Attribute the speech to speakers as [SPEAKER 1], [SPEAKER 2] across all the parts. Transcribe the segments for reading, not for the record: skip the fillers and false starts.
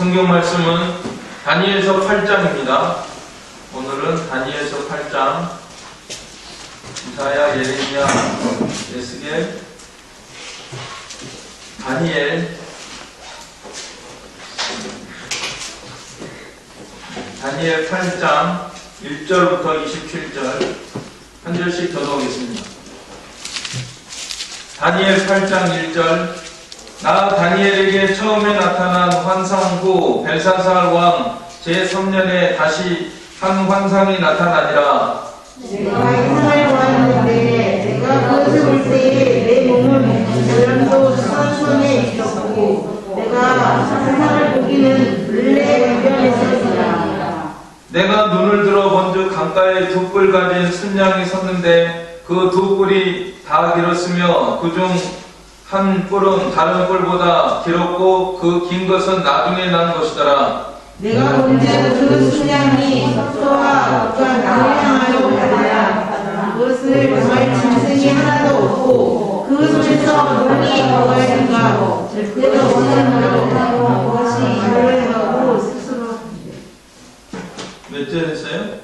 [SPEAKER 1] 성경 말씀은 다니엘서 8장입니다. 오늘은 다니엘서 8장, 이사야, 예레미야, 에스겔, 다니엘 8장 1절부터 27절 한 절씩 전하겠습니다. 다니엘 8장 1절. 나 다니엘에게 처음에 나타난 환상 후 벨사살 왕 제3년에 다시 한 환상이 나타나니라.
[SPEAKER 2] 내가 환상을 보았는데 내가 그것을 볼 때에 내 몸은 모양도 선 손에 있었고 내가 환상을 보기는 을레 우변에서이라.
[SPEAKER 1] 내가 눈을 들어 먼저 강가에 두 뿔 가진 순양이 섰는데 그 두 뿔이 다 길었으며 그중 한 뿔은 다른 뿔보다 길었고 그 긴 것은 나중에 난 것이더라.
[SPEAKER 2] 내가 본즉 그 순양이 석소와 옥과 나를 향하여 가더라. 그것을 정말 짐승이 하나도 없고 그 손에서 물이 나오는가 절대로 없는 것하고 그것이 이를 하고 스스로.
[SPEAKER 1] 몇 절 했어요?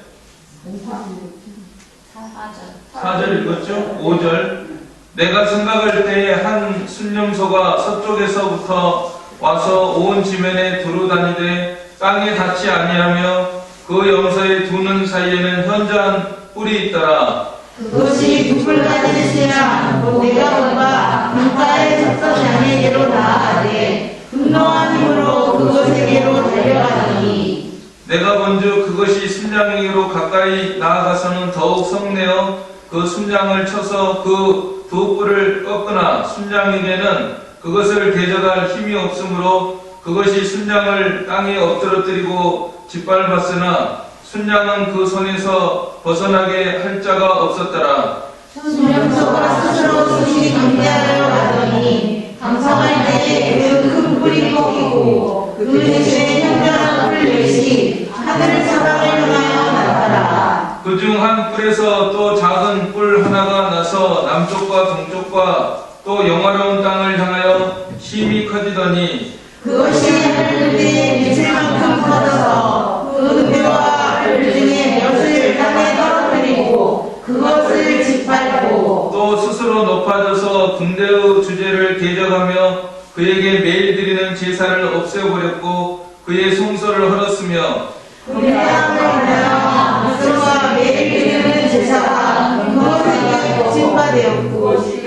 [SPEAKER 1] 4절 읽었죠? 5절. 내가 생각할 때에 한 순념소가 서쪽에서부터 와서 온 지면에 두루다니되 땅에 닿지 아니하며 그 염소의 두 눈 사이에는 현저한 뿔이 있더라.
[SPEAKER 2] 그것이 두 뿔 가진 수양 내가 본바 강가의 석선양에게로 나아가되 분노한 힘으로 그것에게로 달려가더니
[SPEAKER 1] 내가 먼저 그것이 순양에게로 가까이 나아가서는 더욱 성내어 그 순양을 쳐서 그 두 뿔을 꺾으나 순양에게는 그것을 대적할 힘이 없으므로 그것이 순양을 땅에 엎드러뜨리고 짓밟았으나 순양은 그 손에서 벗어나게 할 자가 없었더라.
[SPEAKER 2] 순념소가 스스로 숨이 강대하여 가더니 강성할 때에 그 큰 뿔이 꺾이고 그 대신에 현저한 뿔 넷이 하늘 사방을 향하여 나타나.
[SPEAKER 1] 그중 한 뿔에서 또 작은 뿔 하나가 나서 남쪽과 동쪽과 또 영화로운 땅을 향하여 힘이 커지더니
[SPEAKER 2] 그것이 하늘들의 미칠만큼 커져서 그 은혜와 별 중에 몇을 땅에 떨어뜨리고 그것을 짓밟고
[SPEAKER 1] 또 스스로 높아져서 군대의 주제를 대적하며 그에게 매일 드리는 제사를 없애버렸고 그의 송소를 헐었으며
[SPEAKER 2] 그의 땅을 인하여 스스로가 매일 드리는 제사가 그것에게 짓밟되었고 그것이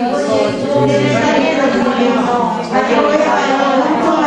[SPEAKER 2] 주제를 땅에 던지며 자기로 해하여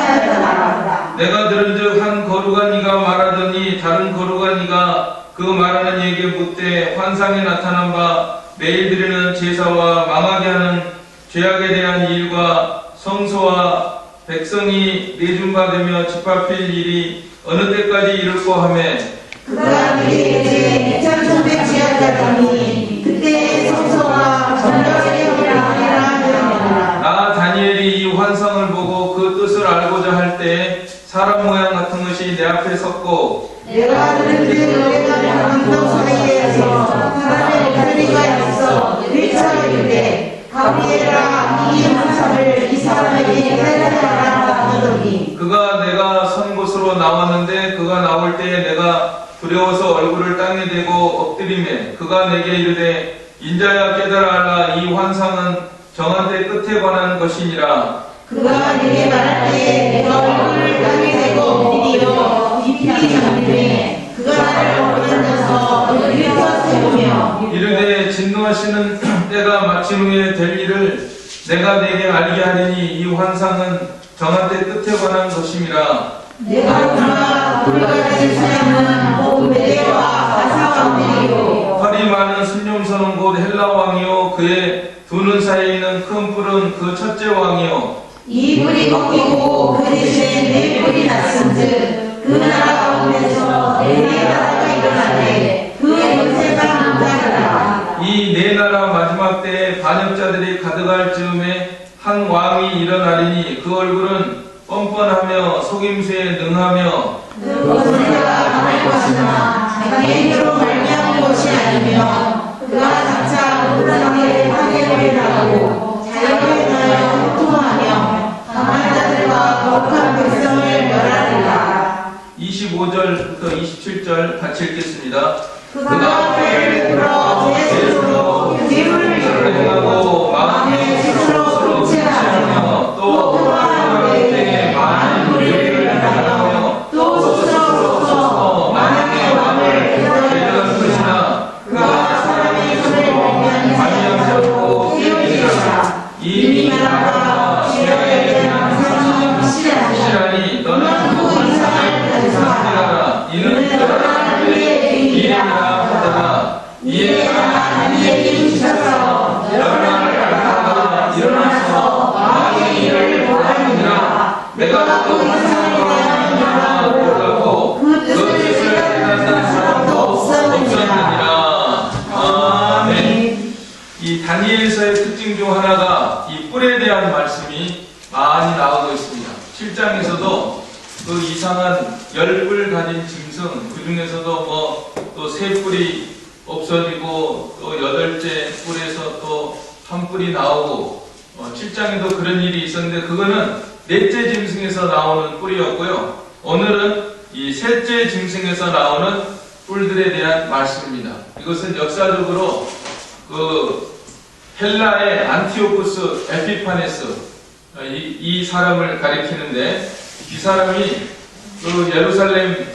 [SPEAKER 2] 형통하였더라.
[SPEAKER 1] 내가 들은즉 한 거루가 네가 말하더니 다른 거루가 네가 그 말하는 이에게 묻되 환상에 나타난 바 매일 드리는 제사와 망하게 하는 죄악에 대한 일과 성소와 백성이 내준받으며 짓밟힐 일이 어느 때까지 이룰고 하매
[SPEAKER 2] 그가 그에게 2,300 지하자더니 그때의 성소가 전력의 힘을 하리라 하였느니라.
[SPEAKER 1] 나 다니엘이 이 환상을 보고 그 뜻을 알고자 할 때 사람 모양 같은 것이 내 앞에 섰고
[SPEAKER 2] 내가 들은즉 내가 강성 사이에서 사람의 목소리가 있어 일처리되 가비에라 이 환상을 이 사람에게 해달라라 하더니
[SPEAKER 1] 그가 내가 선 곳으로 나왔는데 그가 나올 때에 내가 두려워서 얼굴을 땅에 대고 엎드리매 그가 내게 이르되 인자야 깨달아 알라 이 환상은 정한 때 끝에 관한 것이니라.
[SPEAKER 2] 그가 내게 말할 때에 내가 얼굴을 땅에 대고 엎드리어 깊이 잠들매 그가 나를 어루만져서 일서 세우며
[SPEAKER 1] 이르되 진노하시는 때가 마친 후에 될 일을 내가 내게 알게 하리니 이 환상은 정한 때 끝에 관한 것임이라.
[SPEAKER 2] 내가 보나 불가진 사람은 온 메대와 바사왕이요
[SPEAKER 1] 팔이 많은 순념소는 곧 헬라 왕이요 그의 두 눈 사이에 있는 큰 뿔은 그 첫째 왕이요
[SPEAKER 2] 이 뿔이 꺾이고 그 대신에 네 뿔이 났은즉 그 나라 가운데서 네 나라가 일어나되 그의 권세가 강하리라.
[SPEAKER 1] 이 네 나라 마지막 때에 반역자들이 가득할 즈음에 한 왕이 일어나리니 그 얼굴은 뻔뻔하며 속임수에 능하며
[SPEAKER 2] 그 권세가 강할 것이나 자기의 힘으로 말미암은 것이 아니며 그가 장차 모든 일에 파괴를 하고 자유를 인하여 형통하며 강한 자들과 거룩한 백성을 멸하리라.
[SPEAKER 1] 7절 같이 읽겠습니다.
[SPEAKER 2] 그가 배를 불어 제 스스로 뇌물을
[SPEAKER 1] 행하고 마음에 스스로 통치하며 또 왕에게 많은 무리를 행하며 또 스스로서 만왕의 왕을 대적할 것이나 그가 사람의 손에 말미암지 않고 깨어지리라. 이 나라가 지하에 대한 사실이 확실하니 너는 그 이상을 가져라. 이는 너는 그의 이름이라 하더라. 이에 하나님의 주셔서 열방을 알다가 일어나서 왕의 일을 보았느니라. 내가 그 이상에 대한 영광을 보고 그 뜻을 행하는 사람도 없었느니라. 아멘. 이 다니엘서의 특징 중 하나가 이 뿔에 대한 말씀이 많이 나오고 있습니다. 7장에서도 그 이상한 10뿔 가진 짐승, 그 중에서도 또 3뿔이 없어지고 또 8째 뿔에서 또 1뿔이 나오고 7장에도 그런 일이 있었는데 그거는 4째 짐승에서 나오는 뿔이었고요. 오늘은 이 3째 짐승에서 나오는 뿔들에 대한 말씀입니다. 이것은 역사적으로 그 헬라의 안티오쿠스 에피파네스 이 사람을 가리키는데 이 사람이 그 예루살렘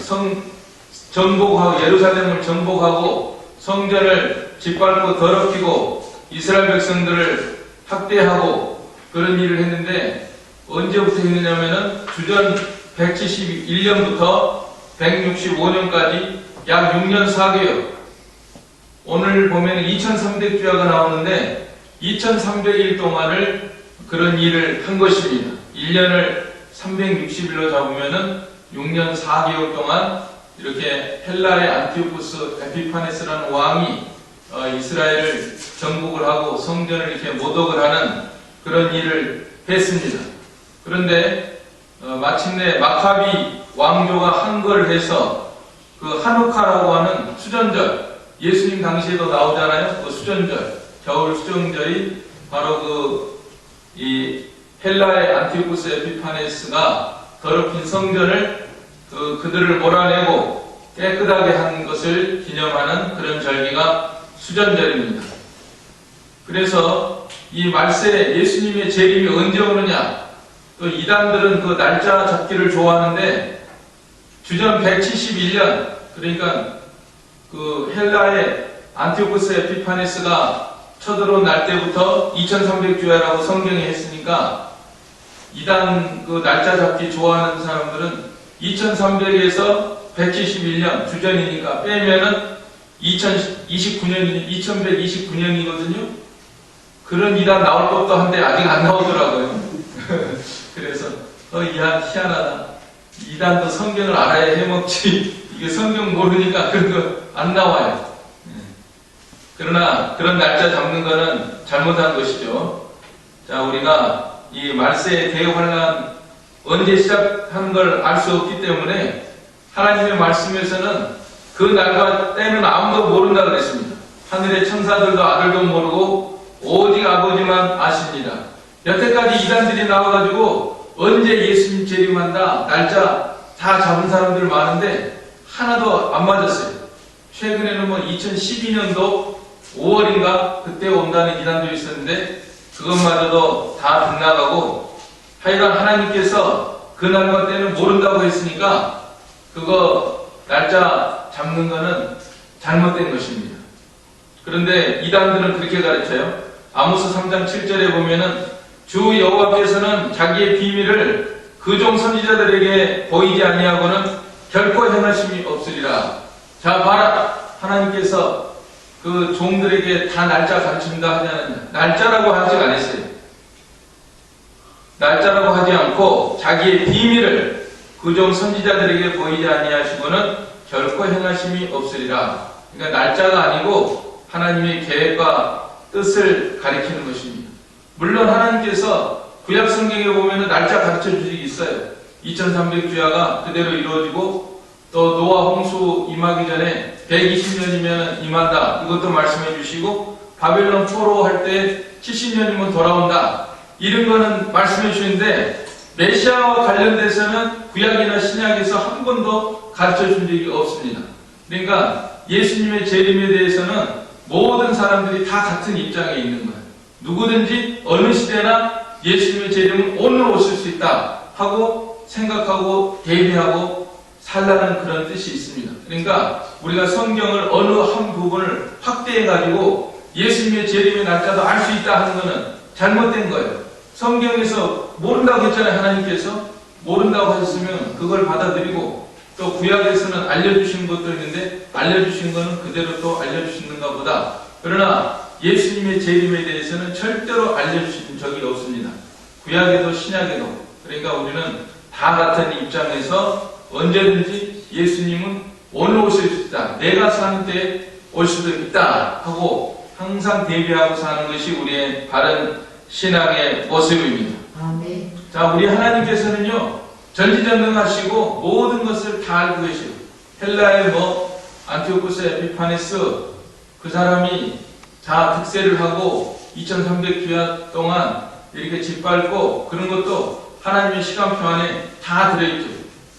[SPEAKER 1] 예루살렘을 정복하고 성전을 짓밟고 더럽히고 이스라엘 백성들을 학대하고 그런 일을 했는데 언제부터 했느냐면은 주전 171년부터 165년까지 약 6년 4개월. 오늘 보면 2300주야가 나오는데 2300일 동안을 그런 일을 한 것입니다. 1년을 360일로 잡으면은 6년 4개월 동안 이렇게 헬라의 안티오쿠스 에피파네스라는 왕이 이스라엘을 정복을 하고 성전을 이렇게 모독을 하는 그런 일을 했습니다. 그런데 마침내 마카비 왕조가 한거를 해서 그 하누카라고 하는 수전절, 예수님 당시에도 나오잖아요. 그 수전절, 겨울 수정절이 바로 이 헬라의 안티오쿠스 에피파네스가 더럽힌 성전을 그들을 몰아내고 깨끗하게 한 것을 기념하는 그런 절기가 수전절입니다. 그래서 이 말세 예수님의 재림이 언제 오느냐, 또 이단들은 그 날짜 잡기를 좋아하는데 주전 171년, 그러니까 그 헬라의 안티오쿠스 에피파네스가 쳐들어온 날 때부터 2300주야라고 성경이 했으니까 이단 그 날짜 잡기 좋아하는 사람들은 2300에서 171년 주전이니까 빼면은 2129년이거든요. 그런 이단 나올 것도 한데 아직 안 나오더라고요. 그래서 희한하다. 이단도 성경을 알아야 해먹지. 이게 성경 모르니까 그런 거 안 나와요. 그러나 그런 날짜 잡는 거는 잘못한 것이죠. 자, 우리가 이 말세의 대환란 언제 시작하는 걸 알 수 없기 때문에 하나님의 말씀에서는 그 날과 때는 아무도 모른다 그랬습니다. 하늘의 천사들도 아들도 모르고 오직 아버지만 아십니다. 여태까지 이단들이 나와가지고 언제 예수님 재림한다 날짜 다 잡은 사람들 많은데 하나도 안 맞았어요. 최근에는 2012년도 5월인가 그때 온다는 이단도 있었는데 그것마저도 다 빗나가고 하여간 하나님께서 그 날과 때는 모른다고 했으니까 그거 날짜 잡는 거는 잘못된 것입니다. 그런데 이단들은 그렇게 가르쳐요. 아모스 3장 7절에 보면은 주 여호와께서는 자기의 비밀을 그 종 선지자들에게 보이지 아니하고는 결코 행하심이 없으리라. 자, 봐라. 하나님께서 그 종들에게 다 날짜 가르친다 하지 않았냐. 날짜라고 하지 않았어요. 날짜라고 하지 않고 자기의 비밀을 그 종 선지자들에게 보이지 아니하시고는 결코 행하심이 없으리라. 그러니까 날짜가 아니고 하나님의 계획과 뜻을 가리키는 것입니다. 물론 하나님께서 구약 성경에 보면 날짜 가르쳐 주시기 있어요. 2300주야가 그대로 이루어지고 또 노아 홍수 임하기 전에 120년이면 임한다. 이것도 말씀해 주시고 바벨론 포로 할 때 70년이면 돌아온다. 이런 거는 말씀해 주시는데 메시아와 관련돼서는 구약이나 신약에서 한 번도 가르쳐 준 적이 없습니다. 그러니까 예수님의 재림에 대해서는 모든 사람들이 다 같은 입장에 있는 거예요. 누구든지 어느 시대나 예수님의 재림은 오늘 오실 수 있다 하고 생각하고 대비하고 살라는 그런 뜻이 있습니다. 그러니까 우리가 성경을 어느 한 부분을 확대해가지고 예수님의 재림의 날짜도 알 수 있다 하는 것은 잘못된 거예요. 성경에서 모른다고 했잖아요. 하나님께서 모른다고 하셨으면 그걸 받아들이고, 또 구약에서는 알려주신 것도 있는데 알려주신 것은 그대로 또 알려주시는가 보다. 그러나 예수님의 재림에 대해서는 절대로 알려주신 적이 없습니다. 구약에도 신약에도. 그러니까 우리는 다 같은 입장에서 언제든지 예수님은 오늘 오실 수 있다, 내가 사는 때에 올 수도 있다 하고 항상 대비하고 사는 것이 우리의 바른 신앙의 모습입니다.
[SPEAKER 2] 아멘.
[SPEAKER 1] 자, 우리 하나님께서는요, 전지전능하시고 모든 것을 다 알고 계시고, 헬라의 안티오쿠스 에피파네스 그 사람이 자 득세를 하고 2300주야 동안 이렇게 짓밟고 그런 것도 하나님의 시간표 안에 다 들어있죠.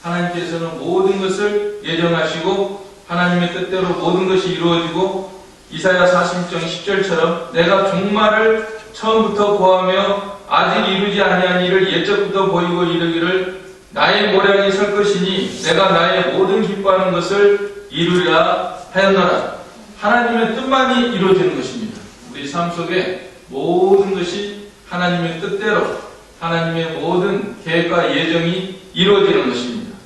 [SPEAKER 1] 하나님께서는 모든 것을 예정하시고 하나님의 뜻대로 모든 것이 이루어지고, 이사야 40장 10절처럼 내가 종말을 처음부터 고하며 아직 이루지 아니한 일을 옛적부터 보이고 이르기를 나의 모량이 설 것이니 내가 나의 모든 기뻐하는 것을 이루리라 하였노라. 하나님의 뜻만이 이루어지는 것입니다. 우리 삶 속에 모든 것이 하나님의 뜻대로 하나님의 모든 계획과 예정이 이루어지는 것입니다.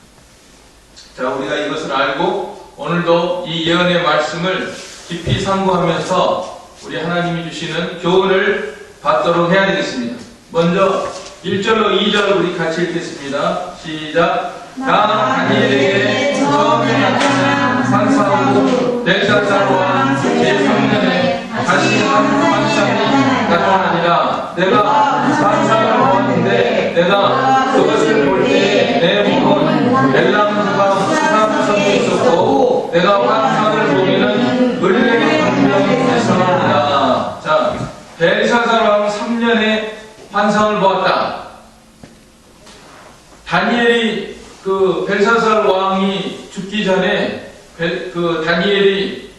[SPEAKER 1] 자, 우리가 이것을 알고 오늘도 이 예언의 말씀을 깊이 삼고하면서 우리 하나님이 주시는 교훈을 받도록 해야 되겠습니다. 먼저 1절로 2절 우리 같이 읽겠습니다. 시작. 나 다니엘에게 처음에 나타난 산사후 벨사살 왕 제3년에 다시 한 환상이 나타나니라. 내가 환상을 보았는데 내가 그것을 볼 때 내 몸은 벨람과 수사무성에 있었고 내가 환상을 보기는 을레 강명에서니라. 자, 벨사살 왕 3년에 환상을 보았다. 다니엘이 벨사살 왕이 죽기 전에 다니엘이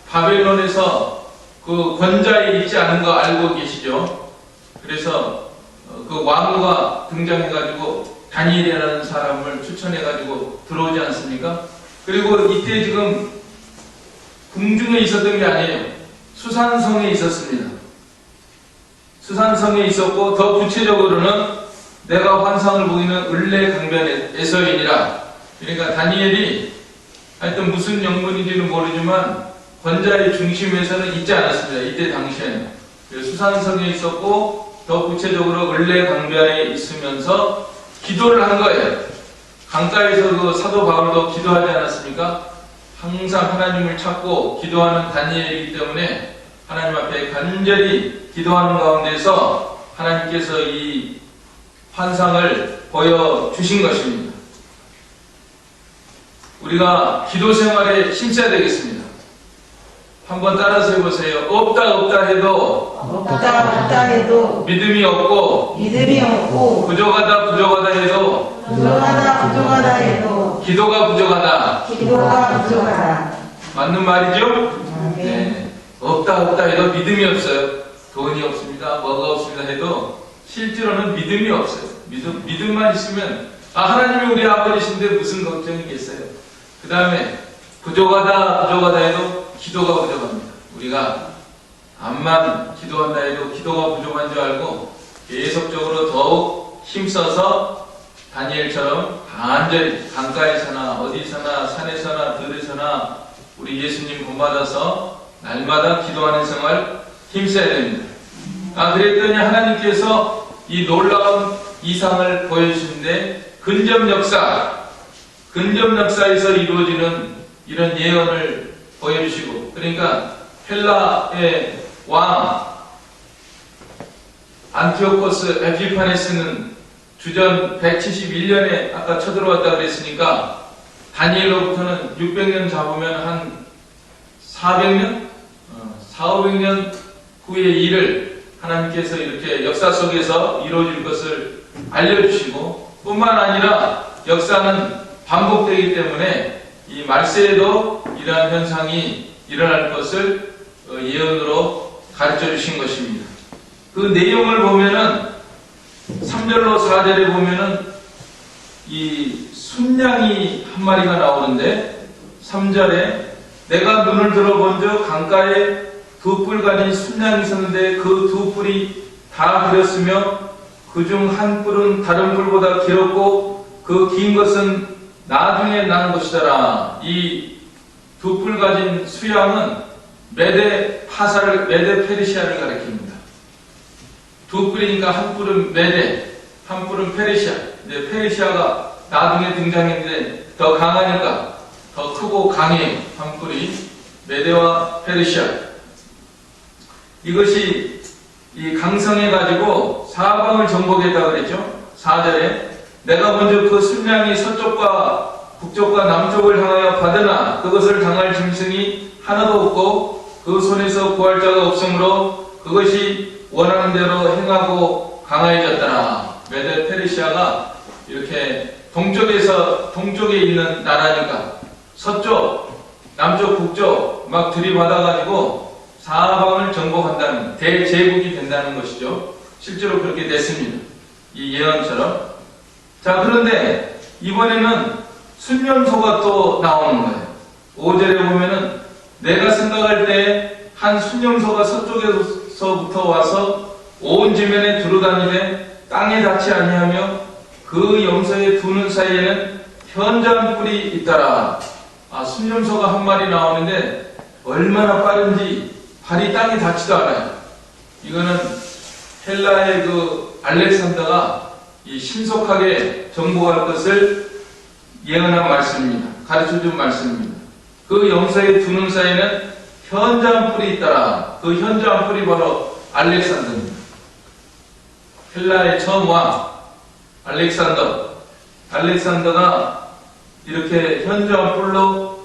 [SPEAKER 1] 바벨론에서 권좌에 있지 않은 거 알고 계시죠? 그래서 그 왕과 등장해가지고 다니엘이라는 사람을 추천해가지고 들어오지 않습니까? 그리고 이때 지금 궁중에 있었던 게 아니에요. 수산성에 있었습니다. 수산성에 있었고, 더 구체적으로는 내가 환상을 보이는 을레 강변에서이니라. 그러니까 다니엘이 하여튼 무슨 영문인지는 모르지만 권좌의 중심에서는 있지 않았습니다. 이때 당시에는. 수산성에 있었고, 더 구체적으로 을레 강변에 있으면서 기도를 한 거예요. 강가에서 사도 바울도 기도하지 않았습니까? 항상 하나님을 찾고 기도하는 다니엘이기 때문에 하나님 앞에 간절히 기도하는 가운데서 하나님께서 이 환상을 보여주신 것입니다. 우리가 기도 생활에 힘써야 되겠습니다. 한번 따라서 해보세요. 없다 해도 믿음이 없고 부족하다 해도 기도가 부족하다. 맞는 말이죠? 네. 없다 해도 믿음이 없어요. 돈이 없습니다, 뭐가 없습니다 해도 실제로는 믿음이 없어요. 믿음만 있으면 하나님이 우리 아버지신데 무슨 걱정이겠어요. 그 다음에 부족하다 해도 기도가 부족합니다. 우리가 암만 기도한다 해도 기도가 부족한 줄 알고 계속적으로 더욱 힘써서 다니엘처럼 간절히 강가에서나 어디서나 산에서나 들에서나 우리 예수님 본받아서 날마다 기도하는 생활 힘써야 됩니다. 그랬더니 하나님께서 이 놀라운 이상을 보여주시는데 근접 역사에서 이루어지는 이런 예언을 보여주시고, 그러니까 헬라의 왕 안티오코스 에피파네스는 주전 171년에 아까 쳐들어왔다 그랬으니까 다니엘로부터는 600년 잡으면 한 400년? 400~500년 후의 일을 하나님께서 이렇게 역사 속에서 이루어질 것을 알려주시고 뿐만 아니라 역사는 반복되기 때문에 이 말세에도 이러한 현상이 일어날 것을 예언으로 가르쳐 주신 것입니다. 그 내용을 보면은 3절로 4절에 보면은 이 순양이 한 마리가 나오는데 3절에 내가 눈을 들어본 적 강가에 두 뿔 가진 순양이 있었는데 그 두 뿔이 다 길었으며 그중 한 뿔은 다른 뿔보다 길었고 그 긴 것은 나중에 나는 것이더라. 이 두 뿔 가진 수양은 메데 파사를 메데 페르시아를 가리킵니다. 두 뿔이니까 한 뿔은 메데, 한 뿔은 페르시아. 근데 페르시아가 나중에 등장했는데 더 강하니까 더 크고 강해요. 한 뿔이 메데와 페르시아. 이것이 이 강성해가지고 사방을 정복했다 그랬죠. 4절에 내가 먼저 그 순양이 서쪽과 북쪽과 남쪽을 향하여 받으나 그것을 당할 짐승이 하나도 없고 그 손에서 구할 자가 없으므로 그것이 원하는 대로 행하고 강하여졌더라. 메데 페르시아가 이렇게 동쪽에 있는 나라니까 서쪽, 남쪽, 북쪽 막 들이받아가지고 사방을 정복한다는 대제국이 된다는 것이죠. 실제로 그렇게 됐습니다. 이 예언처럼. 자, 그런데 이번에는 순념소가 또 나오는 거예요. 5절에 보면은 내가 생각할 때 한 순념소가 서쪽에서부터 와서 온 지면에 두루다니되 땅에 닿지 아니하며 그 염소의 두 눈 사이에는 현저한 뿔이 있더라. 순념소가 한 마리 나오는데 얼마나 빠른지 발이 땅에 닿지도 않아요. 이거는 헬라의 그 알렉산더가 이 신속하게 정복할 것을 예언한 말씀입니다. 가르쳐준 말씀입니다. 그 염소의 두 눈 사이에는 현저한 뿔이 있더라. 그 현저한 뿔이 바로 알렉산더입니다. 헬라의 처음 왕 알렉산더가 이렇게 현저한 뿔로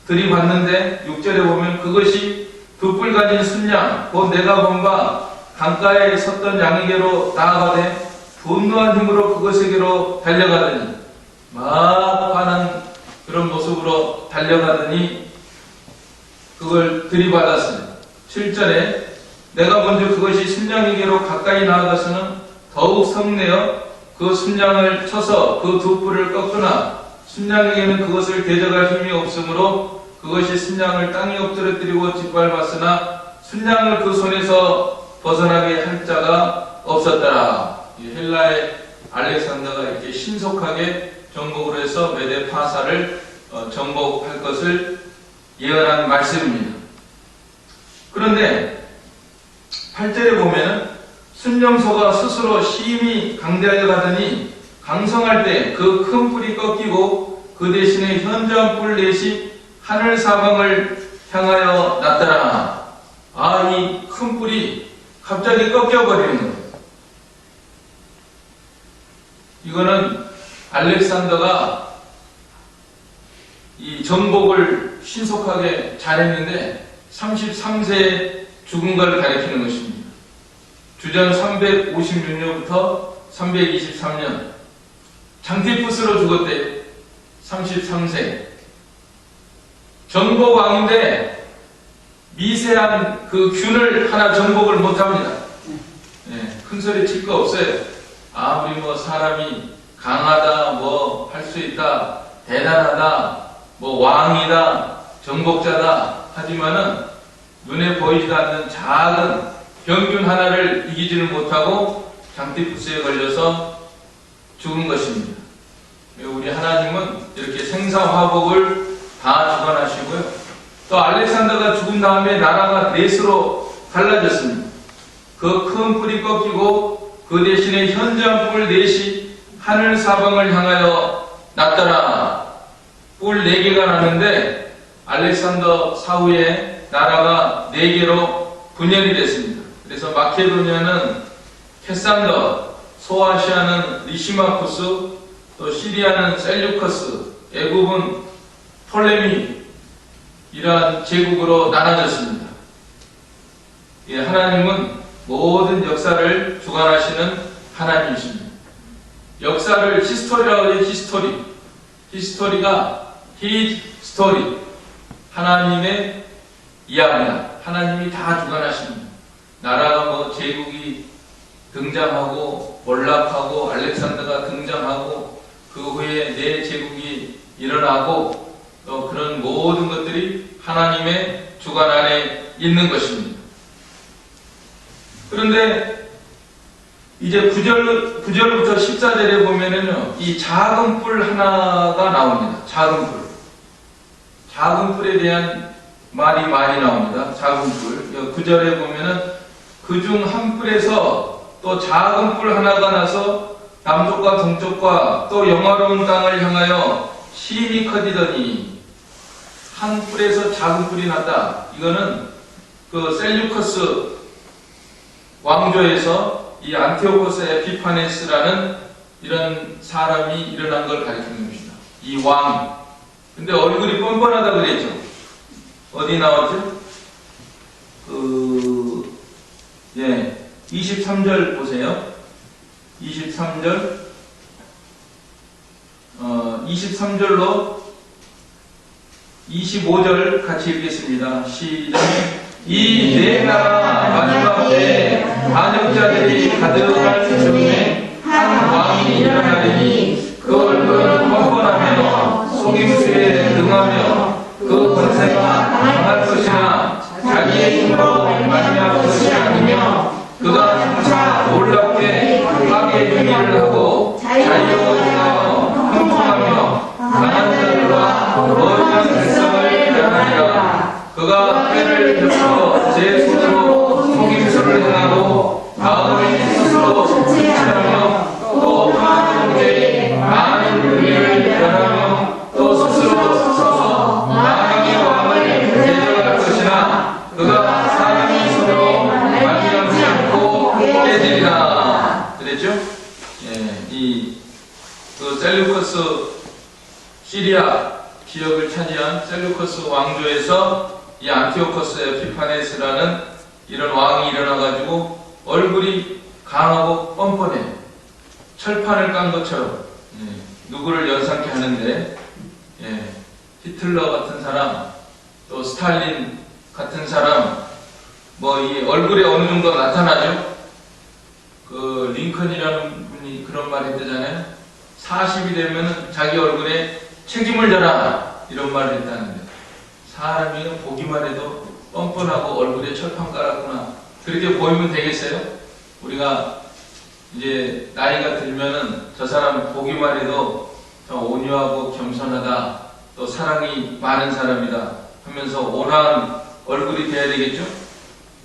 [SPEAKER 1] 들이받는데 6절에 보면 그것이 두 뿔 가진 순양 곧 내가 본 바 강가에 섰던 양에게로 나아가되 분노한 힘으로 그것에게로 달려가더니 막 화난 그런 모습으로 달려가더니 그걸 들이받았어요. 7절에 내가 먼저 그것이 순양에게로 가까이 나아가서는 더욱 성내어 그 순양을 쳐서 그 두 뿔을 꺾으나 순양에게는 그것을 대적할 힘이 없으므로 그것이 순양을 땅에 엎드려뜨리고 짓밟았으나 순양을 그 손에서 벗어나게 할 자가 없었더라. 헬라의 알렉산더가 이렇게 신속하게 정복을 해서 메데 파사를 정복할 것을 예언한 말씀입니다. 그런데 8절에 보면 순념소가 스스로 심히 강대하여 가더니 강성할 때 그 큰 뿔이 꺾이고 그 대신에 현저한 뿔 넷이 하늘 사방을 향하여 났더라. 이 큰 뿔이 갑자기 꺾여버리는 거예요. 이거는 알렉산더가 이 정복을 신속하게 잘했는데 33세에 죽은 걸 가리키는 것입니다. 주전 356년부터 323년 장티푸스로 죽었대요. 33세. 정복왕인데 미세한 그 균을 하나 정복을 못합니다. 큰 소리 칠 거 없어요. 아무리 사람이 강하다, 할 수 있다, 대단하다, 왕이다, 정복자다 하지만은 눈에 보이지도 않는 작은 병균 하나를 이기지를 못하고 장티푸스에 걸려서 죽은 것입니다. 우리 하나님은 이렇게 생사화복을 다 주관하시고요. 또 알렉산더가 죽은 다음에 나라가 넷으로 갈라졌습니다. 그 큰 뿔이 꺾이고 그 대신에 현저한 뿔 넷이 하늘 사방을 향하여 났더라. 뿔 4개가 나는데 알렉산더 사후에 나라가 4개로 분열이 됐습니다. 그래서 마케도니아는 캐산더, 소아시아는 리시마쿠스, 또 시리아는 셀류커스, 애굽은 톨레미, 이러한 제국으로 나눠졌습니다. 하나님은 모든 역사를 주관하시는 하나님이십니다. 역사를 히스토리라고 해요. 히스토리가 His story. 하나님의 이야기야. 하나님이 다 주관하십니다. 나라가 뭐 제국이 등장하고 몰락하고 알렉산더가 등장하고 그 후에 네 제국이 일어나고 또 그런 모든 것들이 하나님의 주관 안에 있는 것입니다. 그런데 이제 9절부터 14절에 보면은요, 이 작은 뿔 하나가 나옵니다. 작은 뿔에 대한 말이 많이 나옵니다. 작은 뿔. 9절에 보면은 그 중 한 뿔에서 또 작은 뿔 하나가 나서 남쪽과 동쪽과 또 영화로운 땅을 향하여 심히 커지더니, 한 뿔에서 작은 뿔이 났다. 이거는 그 셀류커스 왕조에서 이 안티오코스 에피파네스라는 이런 사람이 일어난 걸 가리키는 것입니다. 이 왕이. 근데 얼굴이 뻔뻔하다 그랬죠. 어디 나왔죠? 23절 보세요. 23절로 25절 같이 읽겠습니다. 시작. 이 네 나라 마지막 때에 반역자들이 가득할 즈음에 한 왕이 일어나리니 그 얼굴은 뻔뻔하며 속임수에 능하며 그 권세가 강할 것이나 자기의 힘으로 말미암을 것이 아니며 그가 장차 놀랍게 악의 행위를 하고 자유로 인하여 형통하며 강한 자들과 거룩한 백성을 변하리라. 그가 꾀를 펴서 제 손으로 속임수를 행하고 마음을 스스로 성취하며 또 많은 문제에 많은 의미를 변하며 또 스스로 서서 만왕의 왕을 대적할 것이나 그가 사람의 손으로 말미암지 않고 깨지리라. 그랬죠? 그 셀류커스 시리아 지역을 차지한 셀류커스 왕조에서 이 안티오코스 에피파네스라는 이런 왕이 일어나가지고 얼굴이 강하고 뻔뻔해. 철판을 깐 것처럼 누구를 연상케 하는데, 히틀러 같은 사람, 또 스탈린 같은 사람, 뭐 이 얼굴에 어느 정도 나타나죠. 그 링컨이라는 분이 그런 말 했대잖아요. 40이 되면 자기 얼굴에 책임을 져라, 이런 말을 했다는데, 사람이 보기만 해도 뻔뻔하고 얼굴에 철판 깔았구나, 그렇게 보이면 되겠어요? 우리가 이제 나이가 들면은 저 사람 보기만 해도 온유하고 겸손하다, 또 사랑이 많은 사람이다 하면서 온화한 얼굴이 돼야 되겠죠?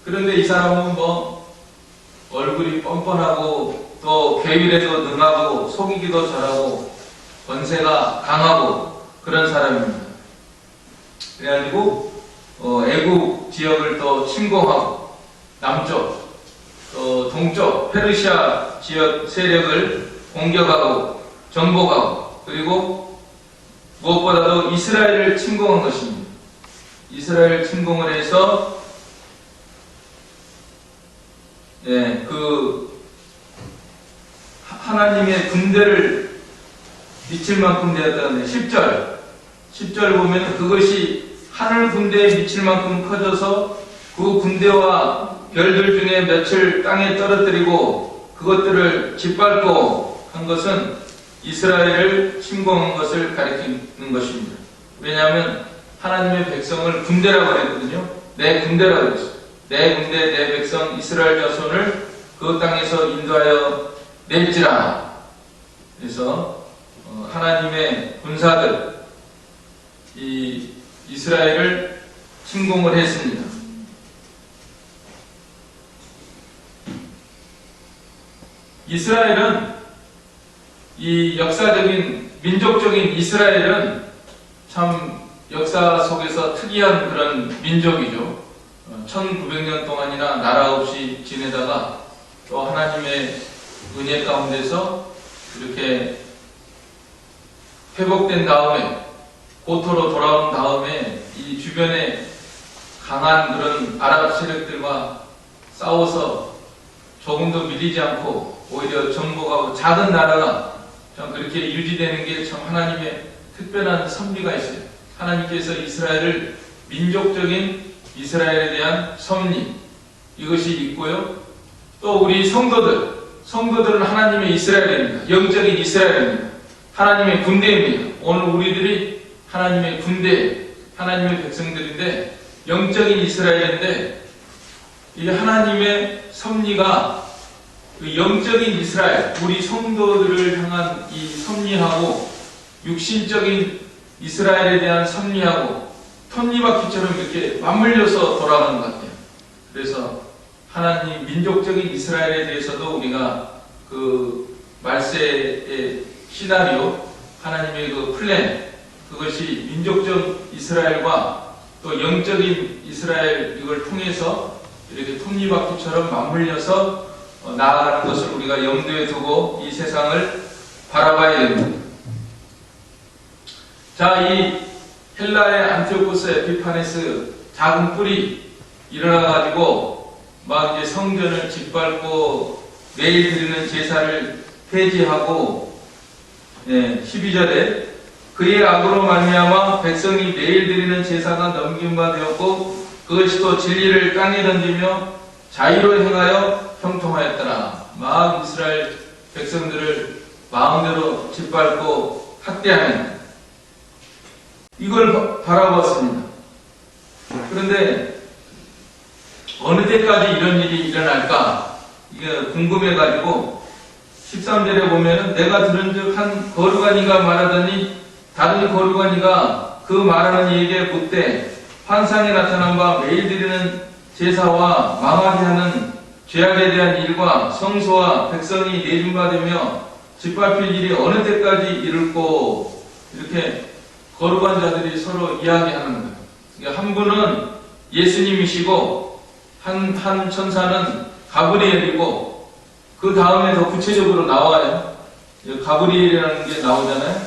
[SPEAKER 1] 그런데 이 사람은 뭐 얼굴이 뻔뻔하고 또 괴율에도 능하고 속이기도 잘하고 권세가 강하고 그런 사람입니다. 그래가지고 애국 지역을 또 침공하고 남쪽 또 동쪽 페르시아 지역 세력을 공격하고 정복하고, 그리고 무엇보다도 이스라엘을 침공한 것입니다. 이스라엘 침공을 해서 그 하나님의 군대를 미칠 만큼 되었다는데, 10절 보면 그것이 하늘 군대에 미칠 만큼 커져서 그 군대와 별들 중에 몇을 땅에 떨어뜨리고 그것들을 짓밟고 한 것은 이스라엘을 침공한 것을 가리키는 것입니다. 왜냐하면 하나님의 백성을 군대라고 그랬거든요. 내 군대라고 그랬어요. 내 군대, 내 백성 이스라엘 자손을 그 땅에서 인도하여 낼지라. 그래서 하나님의 군사들 이 이스라엘을 침공을 했습니다. 이스라엘은 이 역사적인 민족적인 이스라엘은 참 역사 속에서 특이한 그런 민족이죠. 1900년 동안이나 나라 없이 지내다가 또 하나님의 은혜 가운데서 이렇게 회복된 다음에 고토로 돌아온 다음에 이 주변에 강한 그런 아랍 세력들과 싸워서 조금도 밀리지 않고 오히려 정복하고 작은 나라가 참 그렇게 유지되는 게 참 하나님의 특별한 섭리가 있어요. 하나님께서 이스라엘을 민족적인 이스라엘에 대한 섭리 이것이 있고요. 또 우리 성도들은 하나님의 이스라엘입니다. 영적인 이스라엘입니다. 하나님의 군대입니다. 오늘 우리들이 하나님의 군대, 하나님의 백성들인데 영적인 이스라엘인데 이 하나님의 섭리가 그 영적인 이스라엘, 우리 성도들을 향한 이 섭리하고 육신적인 이스라엘에 대한 섭리하고 톱니바퀴처럼 이렇게 맞물려서 돌아가는 것 같아요. 그래서 하나님 민족적인 이스라엘에 대해서도 우리가 그 말세의 시나리오, 하나님의 그 플랜, 그것이 민족적 이스라엘과 또 영적인 이스라엘 이걸 통해서 이렇게 톱니바퀴처럼 맞물려서 나아가는 것을 우리가 염두에 두고 이 세상을 바라봐야 됩니다. 자, 이 헬라의 안티오코스 에피파네스 작은 뿔이 일어나가지고 막 이제 성전을 짓밟고 매일 드리는 제사를 폐지하고 12절에 그의 악으로 말미암아 백성이 매일 드리는 제사가 넘김바 되었고 그것이 또 진리를 땅에 던지며 자의로 행하여 형통하였더라. 막 이스라엘 백성들을 마음대로 짓밟고 학대하는 이걸 바라보았습니다. 그런데 어느 때까지 이런 일이 일어날까 이게 궁금해가지고 13절에 보면은 내가 들은즉 한 거루가니가 말하더니 다른 거루가니가 그 말하는 이에게 묻되 환상에 나타난 바 매일 드리는 제사와 망하게 하는 죄악에 대한 일과 성소와 백성이 내준바되며 짓밟힐 일이 어느 때까지 이룰꼬 이렇게 거룩한 자들이 서로 이야기하는 거예요. 그러니까 한 분은 예수님이시고 한 천사는 가브리엘이고 그 다음에 더 구체적으로 나와요. 가브리엘이라는 게 나오잖아요.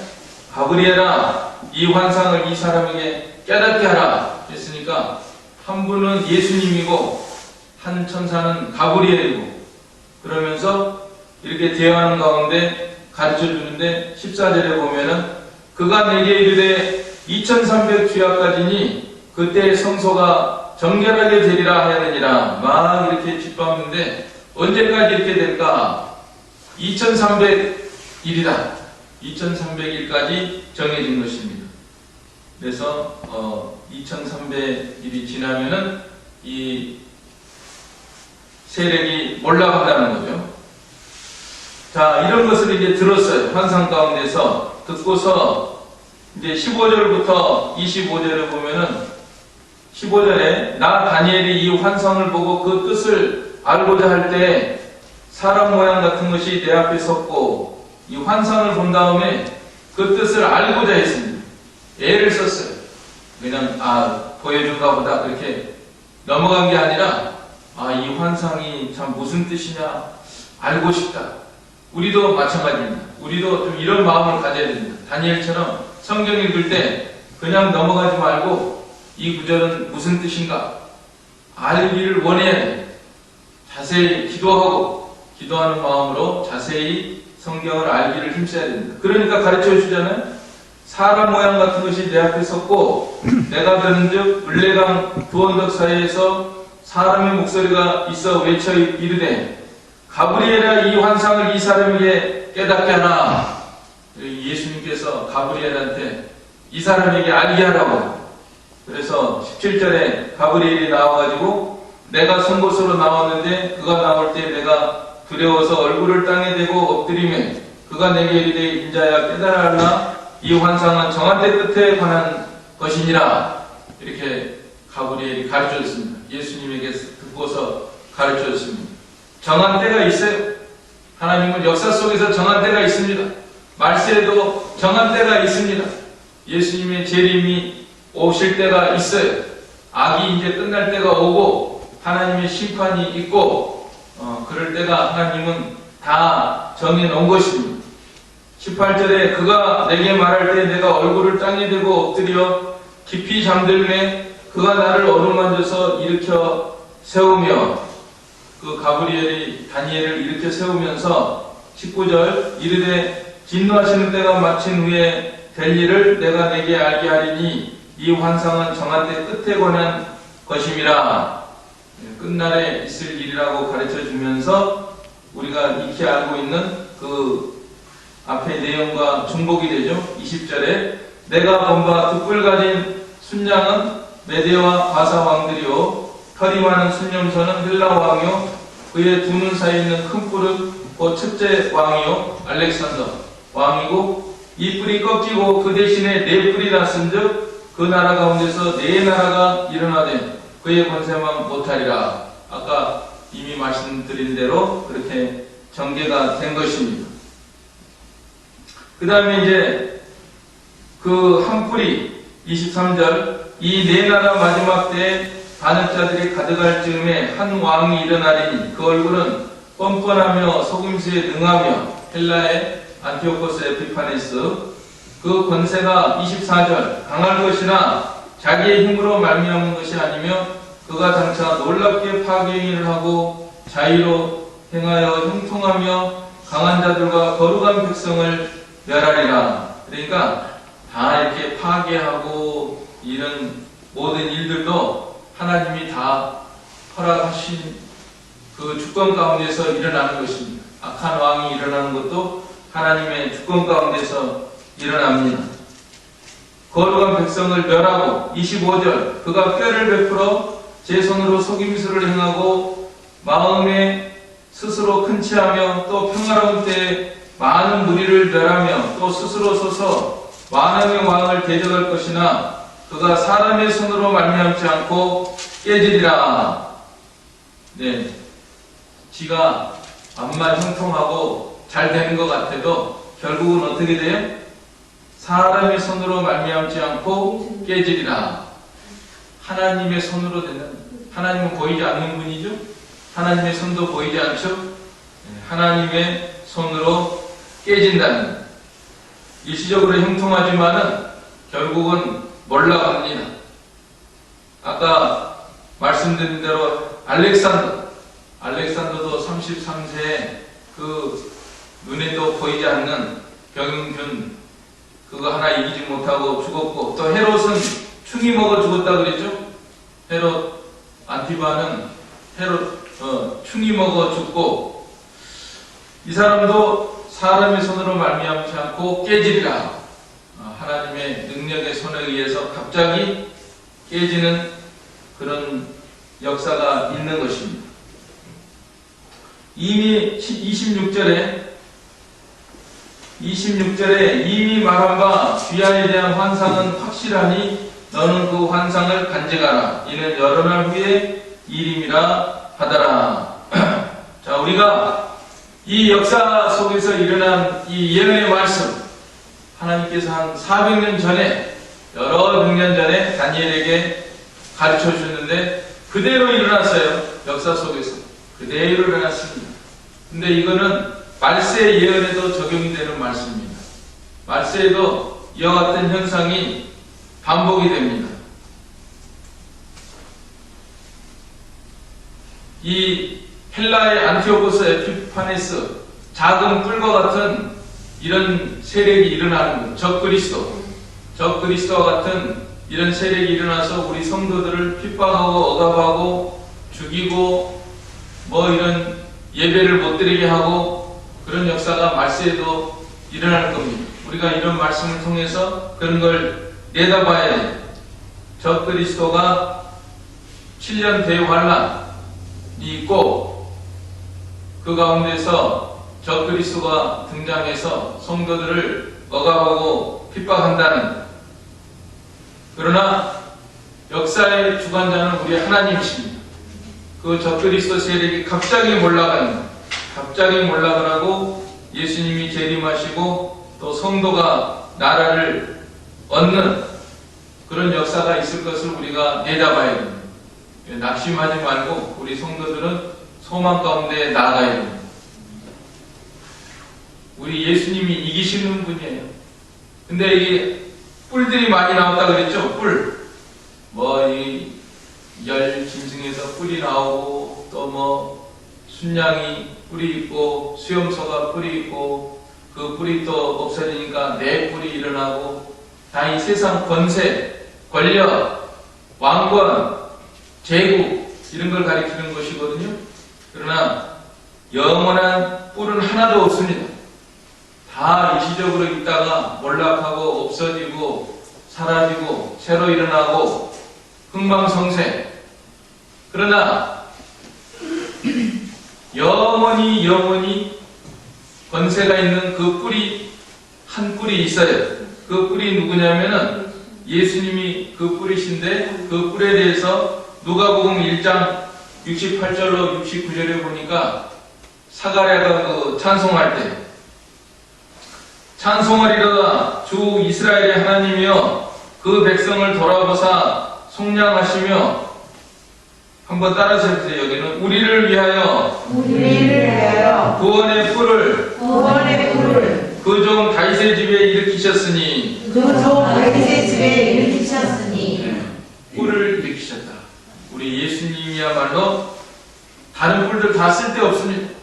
[SPEAKER 1] 가브리엘아 이 환상을 이 사람에게 깨닫게 하라 했으니까 한 분은 예수님이고 한 천사는 가브리엘이고 그러면서 이렇게 대화하는 가운데 가르쳐 주는데 14절에 보면은 그가 내게 이르되 2300 주야까지니 그때 성소가 정결하게 되리라 하였느니라. 막 이렇게 짓밟는데 언제까지 이렇게 될까? 2300일이다. 2300일까지 정해진 것입니다. 그래서 2300일이 지나면은 이 세력이 몰락한다는 거죠. 자, 이런 것을 이제 들었어요. 환상 가운데서 듣고서 이제 15절부터 25절을 보면은 15절에 나 다니엘이 이 환상을 보고 그 뜻을 알고자 할 때 사람 모양 같은 것이 내 앞에 섰고 이 환상을 본 다음에 그 뜻을 알고자 했습니다. 애를 썼어요. 그냥 보여준가 보다 그렇게 넘어간 게 아니라 이 환상이 참 무슨 뜻이냐 알고 싶다. 우리도 마찬가지입니다. 우리도 좀 이런 마음을 가져야 됩니다. 다니엘처럼 성경 읽을 때 그냥 넘어가지 말고 이 구절은 무슨 뜻인가 알기를 원해야 돼요. 자세히 기도하고 기도하는 마음으로 자세히 성경을 알기를 힘써야 됩니다. 그러니까 가르쳐 주잖아요. 사람 모양 같은 것이 내 앞에 섰고 내가 들은즉 을레강 두 언덕 사이에서 사람의 목소리가 있어 외쳐 이르되 가브리엘아 이 환상을 이 사람에게 깨닫게 하라. 예수님께서 가브리엘한테 이 사람에게 알게 하라고. 그래서 17절에 가브리엘이 나와가지고 내가 선 곳으로 나왔는데 그가 나올 때 내가 두려워서 얼굴을 땅에 대고 엎드리매 그가 내게 이르되 인자야 깨달아라 이 환상은 정한 때 끝에 관한 것이니라. 이렇게 가브리엘이 가르쳐줬습니다. 예수님에게 듣고서 가르쳐줬습니다. 정한 때가 있어요. 하나님은 역사 속에서 정한 때가 있습니다. 말세에도 정한 때가 있습니다. 예수님의 재림이 오실 때가 있어요. 악이 이제 끝날 때가 오고 하나님의 심판이 있고 그럴 때가 하나님은 다 정해놓은 것입니다. 18절에 그가 내게 말할 때 내가 얼굴을 땅에 대고 엎드려 깊이 잠들매 그가 나를 어루만져서 일으켜 세우며 그 가브리엘이 다니엘을 일으켜 세우면서 19절 이르되 진노하시는 때가 마친 후에 될 일을 내가 내게 알게 하리니 이 환상은 정한 때 끝에 관한 것임이라. 끝날에 있을 일이라고 가르쳐 주면서 우리가 익히 알고 있는 그 앞의 내용과 중복이 되죠. 20절에 내가 본 바 두 뿔 가진 순양은 메대와 바사 왕들이요 털이 많은 순념소는 헬라 왕이요 그의 두 눈 사이에 있는 큰 뿔은 그 첫째 왕이요 알렉산더 왕이고 이 뿔이 꺾이고 그 대신에 네 뿔이 났은즉 그 나라 가운데서 네 나라가 일어나되 그의 권세만 못하리라. 아까 이미 말씀드린 대로 그렇게 전개가 된 것입니다. 그 다음에 이제 그 한 뿔이 23절 이 네 나라 마지막 때에 반역자들이 가득할 즈음에 한 왕이 일어나리니 그 얼굴은 뻔뻔하며 속임수에 능하며 헬라의 안티오코스 에피파네스 그 권세가 24절 강할 것이나 자기의 힘으로 말미암은 것이 아니며 그가 장차 놀랍게 파괴행위를 하고 자의로 행하여 형통하며 강한 자들과 거룩한 백성을 멸하리라. 그러니까 다 이렇게 파괴하고 이런 모든 일들도 하나님이 다 허락하신 그 주권 가운데서 일어나는 것입니다. 악한 왕이 일어나는 것도 하나님의 주권 가운데서 일어납니다. 거룩한 백성을 멸하고 25절 그가 꾀를 베풀어 제 손으로 속임수를 행하고 마음에 스스로 큰 체하며 또 평화로운 때에 많은 무리를 멸하며 또 스스로 서서 만왕의 왕을 대적할 것이나 그가 사람의 손으로 말미암지 않고 깨지리라. 네, 지가 암만 형통하고 잘 되는 것 같아도 결국은 어떻게 돼요? 사람의 손으로 말미암지 않고 깨지리라. 하나님의 손으로 되는, 하나님은 보이지 않는 분이죠. 하나님의 손도 보이지 않죠. 하나님의 손으로 깨진다는, 일시적으로 형통하지만은 결국은 몰락합니다. 아까 말씀드린 대로 알렉산더도 33세에 그 눈에도 보이지 않는 병균 그거 하나 이기지 못하고 죽었고, 또 헤롯은 충이 먹어 죽었다 그랬죠. 헤롯 안티바는 충이 먹어 죽고, 이 사람도 사람의 손으로 말미암지 않고 깨지리라. 하나님의 능력의 손에 의해서 갑자기 깨지는 그런 역사가 있는 것입니다. 이미 26절에 이미 말한 바 귀하에 대한 환상은 확실하니 너는 그 환상을 간직하라. 이는 여러 날 후에 일임이라 하더라. 자, 우리가 이 역사 속에서 일어난 이 예언의 말씀, 하나님께서 한 400년 전에, 여러 100년 전에 다니엘에게 가르쳐 주셨는데 그대로 일어났어요. 역사 속에서 그대로 일어났습니다. 근데 이거는 말세 예언에도 적용이 되는 말씀입니다. 말세에도 이와 같은 현상이 반복이 됩니다. 이 헬라의 안티오코스 에피파네스, 작은 뿔과 같은 이런 세력이 일어나는 것, 적그리스도와 같은 이런 세력이 일어나서 우리 성도들을 핍박하고 억압하고 죽이고 뭐 이런 예배를 못 드리게 하고 그런 역사가 말세에도 일어날 겁니다. 우리가 이런 말씀을 통해서 그런 걸 내다봐야 돼요. 적그리스도가 7년 대환란이 있고 그 가운데서 적그리스도가 등장해서 성도들을 억압하고 핍박한다는, 그러나 역사의 주관자는 우리 하나님이십니다. 그 적그리스도 세력이 갑자기 몰락을 하고 예수님이 재림하시고 또 성도가 나라를 얻는 그런 역사가 있을 것을 우리가 내다봐야 됩니다. 낙심하지 말고 우리 성도들은 소망 가운데 나아가야 됩니다. 우리 예수님이 이기시는 분이에요. 근데 이게 뿔들이 많이 나왔다 그랬죠? 뿔. 이 열 짐승에서 뿔이 나오고, 또 순양이 뿔이 있고, 수염소가 뿔이 있고, 그 뿔이 또 없어지니까 네 뿔이 일어나고 다 이 세상 권세, 권력, 왕권, 제국 이런 걸 가리키는 것이거든요. 그러나 영원한 뿔은 하나도 없습니다. 다 일시적으로 있다가 몰락하고 없어지고 사라지고 새로 일어나고 흥망성쇠. 그러나 영원히 권세가 있는 그 뿔이 한 뿔이 있어요. 그 뿔이 누구냐면은 예수님이 그 뿔이신데 그 뿔에 대해서 누가복음 1장 68절로 69절에 보니까 사가랴가 그 찬송할 때 찬송하리라 주 이스라엘의 하나님이여 그 백성을 돌아보사 속량하시며 한번 따라서 해주세요. 여기는 우리를 위하여 구원의 뿔을 그 종 다윗의 집에 일으키셨으니 뿔을 일으키셨다. 우리 예수님이야말로 다른 뿔들 다 쓸데없습니다.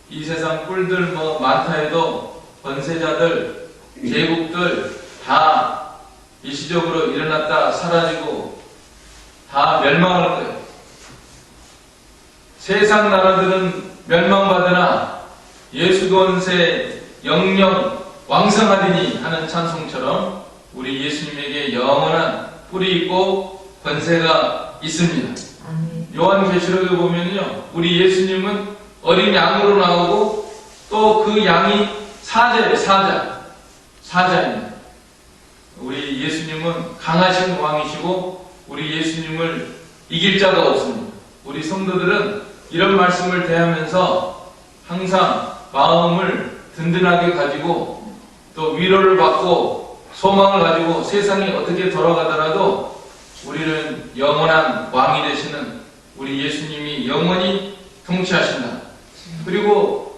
[SPEAKER 1] 이 세상 뿔들 뭐 많다 해도 권세자들, 제국들 다 일시적으로 일어났다 사라지고 다 멸망할 거예요. 세상 나라들은 멸망받으나 예수 권세 영영 왕성하리니 하는 찬송처럼 우리 예수님에게 영원한 뿔이 있고 권세가 있습니다. 요한계시록에 보면요, 우리 예수님은 어린 양으로 나오고 또 그 양이 사자예요. 사자입니다. 우리 예수님은 강하신 왕이시고 우리 예수님을 이길 자가 없습니다. 우리 성도들은 이런 말씀을 대하면서 항상 마음을 든든하게 가지고 또 위로를 받고 소망을 가지고 세상이 어떻게 돌아가더라도 우리는 영원한 왕이 되시는 우리 예수님이 영원히 통치하신다. 그리고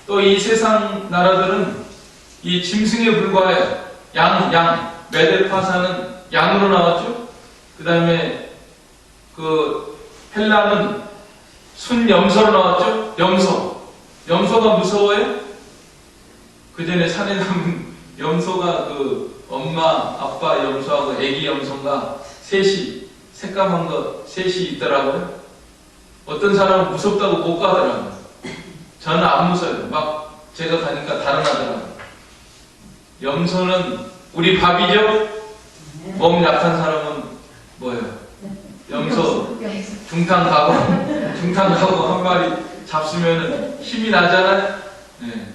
[SPEAKER 1] 또 이 세상 나라들은 이 짐승에 불과해요. 메데파사는 양으로 나왔죠. 그 다음에 그 헬라는 순염소로 나왔죠. 염소가 무서워요? 그 전에 산에 가면 염소가 그 엄마, 아빠 염소하고 애기 염소가 셋이 새까만 거 셋이 있더라고요. 어떤 사람은 무섭다고 못 가더라고요. 저는 안 무서워요. 막 제가 가니까 달아나더라고요. 염소는 우리 밥이죠? 몸 약한 사람은 뭐예요? 염소 중탕 가고 한 마리 잡수면 힘이 나잖아요? 네.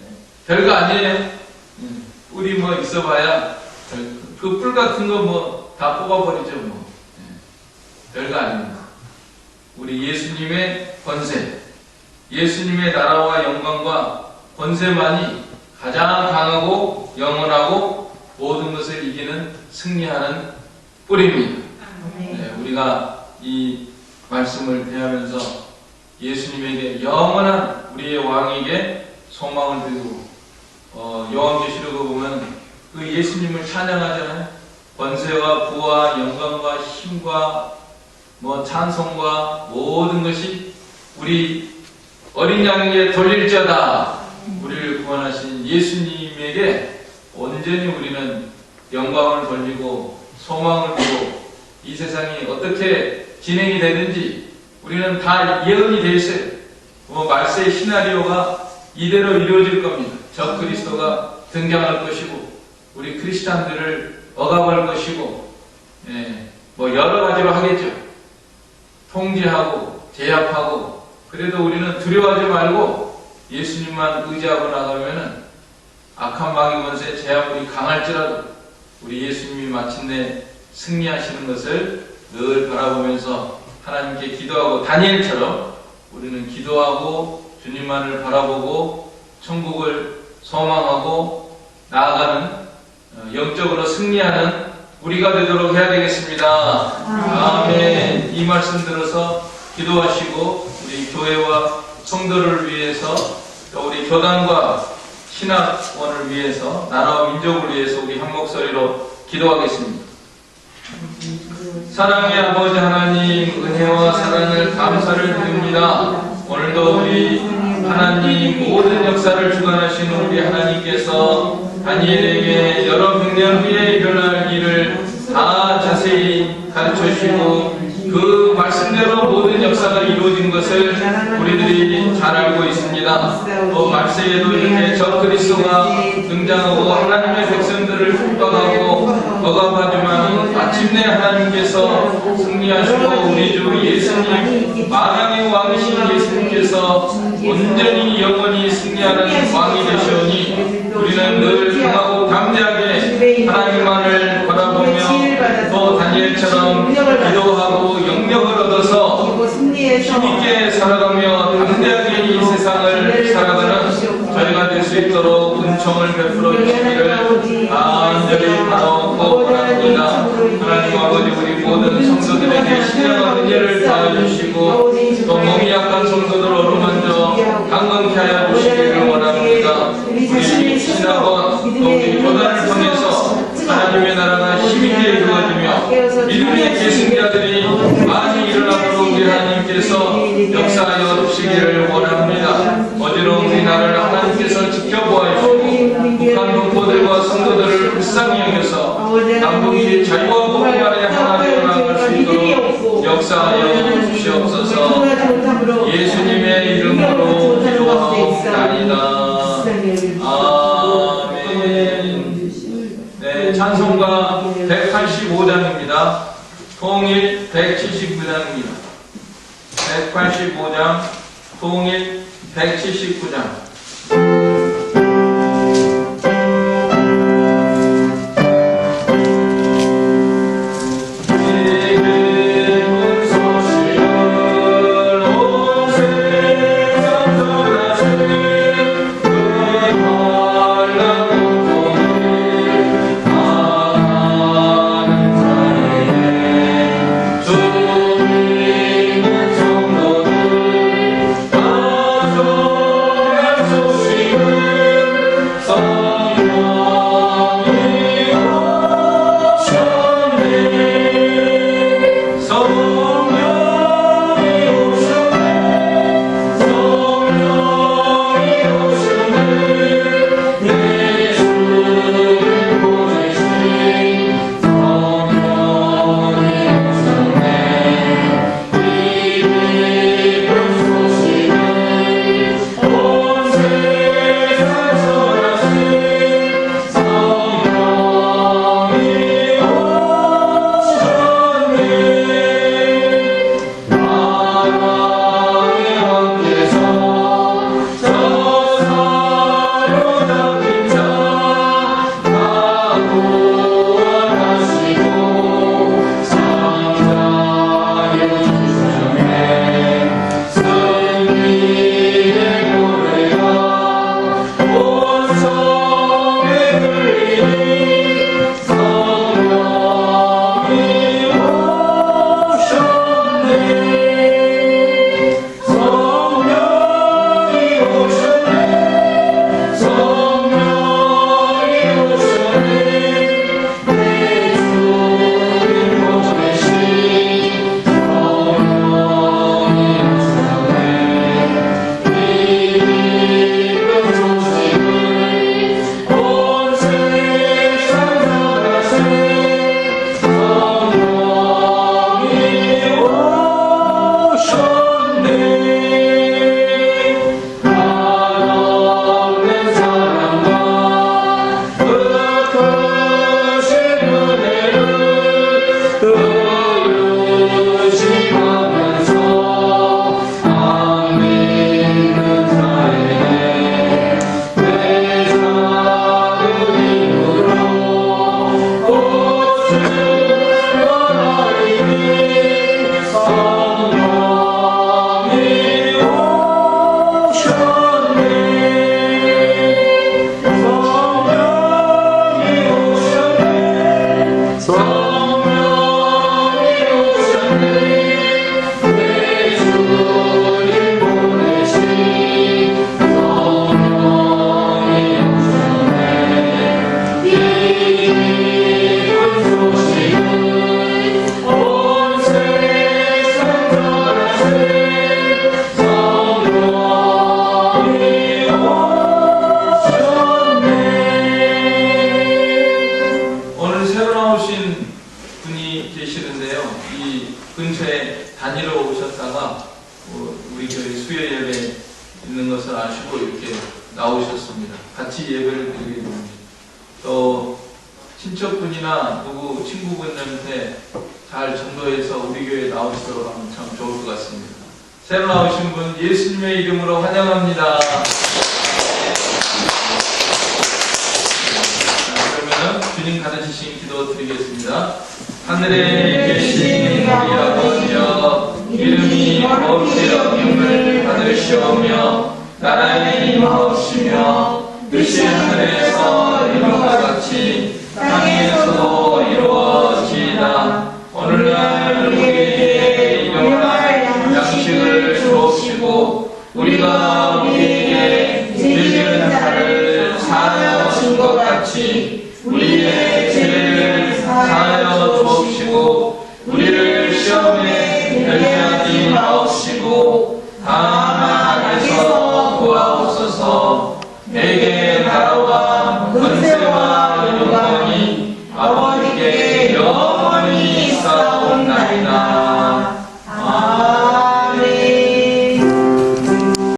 [SPEAKER 1] 별거 아니에요. 뿔이 뭐 있어봐야 그 뿔 같은 거 뭐 다 뽑아버리죠 뭐. 별거 아닙니다. 우리 예수님의 권세, 예수님의 나라와 영광과 권세만이 가장 강하고 영원하고 모든 것을 이기는 승리하는 뿔입니다. 네, 우리가 이 말씀을 대하면서 예수님에게 영원한 우리의 왕에게 소망을 드리고 요한계시록을 보면 그 예수님을 찬양하잖아요. 권세와 부와 영광과 힘과 뭐 찬송과 모든 것이 우리 어린 양에게 돌릴자다. 우리를 구원하신 예수님에게 온전히 우리는 영광을 돌리고 소망을 두고 이 세상이 어떻게 진행이 되는지 우리는 다 예언이 되어 있어요. 말세의 시나리오가 이대로 이루어질 겁니다. 적 그리스도가 등장할 것이고 우리 크리스찬들을 억압할 것이고 뭐 여러 가지로 하겠죠. 통제하고 제압하고 그래도 우리는 두려워하지 말고 예수님만 의지하고 나가면은 악한 마귀 권세 제압이 강할지라도 우리 예수님이 마침내 승리하시는 것을 늘 바라보면서 하나님께 기도하고 다니엘처럼 우리는 기도하고 주님만을 바라보고 천국을 소망하고 나아가는 영적으로 승리하는 우리가 되도록 해야 되겠습니다. 아멘. 이 말씀 들어서 기도하시고 우리 교회와 성도를 위해서 또 우리 교단과 신학원을 위해서 나라와 민족을 위해서 우리 한 목소리로 기도하겠습니다. 사랑의 아버지 하나님, 은혜와 사랑을 감사를 드립니다. 오늘도 우리 하나님, 모든 역사를 주관하시는 우리 하나님께서 다니엘에게 여러 백년 후에 일어날 일을 다 자세히 가르쳐주시고 그 말씀대로 모든 역사가 이루어진 것을 우리들이 잘 알고 있습니다. 또 말세에도 이렇게 저 그리스도가 등장하고 하나님의 백성들을 축복하고 억압하지만 마침내 하나님께서 승리하시고 우리 주 예수님, 만왕의 왕이신 예수님께서 온전히 영원히 승리하는 왕이 되시오니 우리는 늘 강하고 담대하게 하나님만을 바라보며 또 다니엘처럼 기도하고 영력을 얻어서 힘있게 살아가며 담대하게 이 세상을 살아가는 저희가 될 수 있도록 은총을 베풀어 주시기를 간절히 바라고 원합니다. 하나님 아버지, 우리 모든 성도들에게 신령한 은혜를 더해주시고 또 몸이 약한 성도들 어루만져 강건케 하여 주시기를 원합니다. 우리 신학원 또 우리 교단을 통해서 하나님의 나라가 힘있게 이루어지며 믿음의 계승자들이 많이 일어나도록 우리 하나님께서 역사하여 주시기를 원합니다. 어지러운 우리나라를 하나님께서 지켜보아 주시고 북한 동포들과 성도들을 불쌍히 여겨서 남북이 자유와 복음 아래 하나 되어 나갈 수 있도록 역사하여 주시옵소서. 예수님의 이름으로 기도하옵나이다. 아멘. 네, 찬송가 185장입니다. 통일 179장입니다. 185장, 통일 179장. 분이 계시는데요. 이 근처에 다니러 오셨다가 우리 교회 수요 예배 있는 것을 아시고 이렇게 나오셨습니다. 같이 예배를 드리게 됩니다. 또 친척분이나 누구 친구분한테 잘 전도해서 우리 교회에 나오시도록 하면 참 좋을 것 같습니다. 새로 나오신 분 예수님의 이름으로 환영합니다. 자, 그러면 주님 가르치신 기도 드리겠습니다. 하늘에 계신 우리 아버지여, 이름이 거룩히 여김을 받으시오며 나라의 임하옵시며 뜻이 하늘에서 이룬 것 같이 땅에서도 이루어지이다. 오늘날 우리에게 일용할 양식을 주옵시고 우리가 우리에게 죄 지은 자를 사하여 준 것 같이 우리의 죄를 사하여 주옵시고 우리를 시험에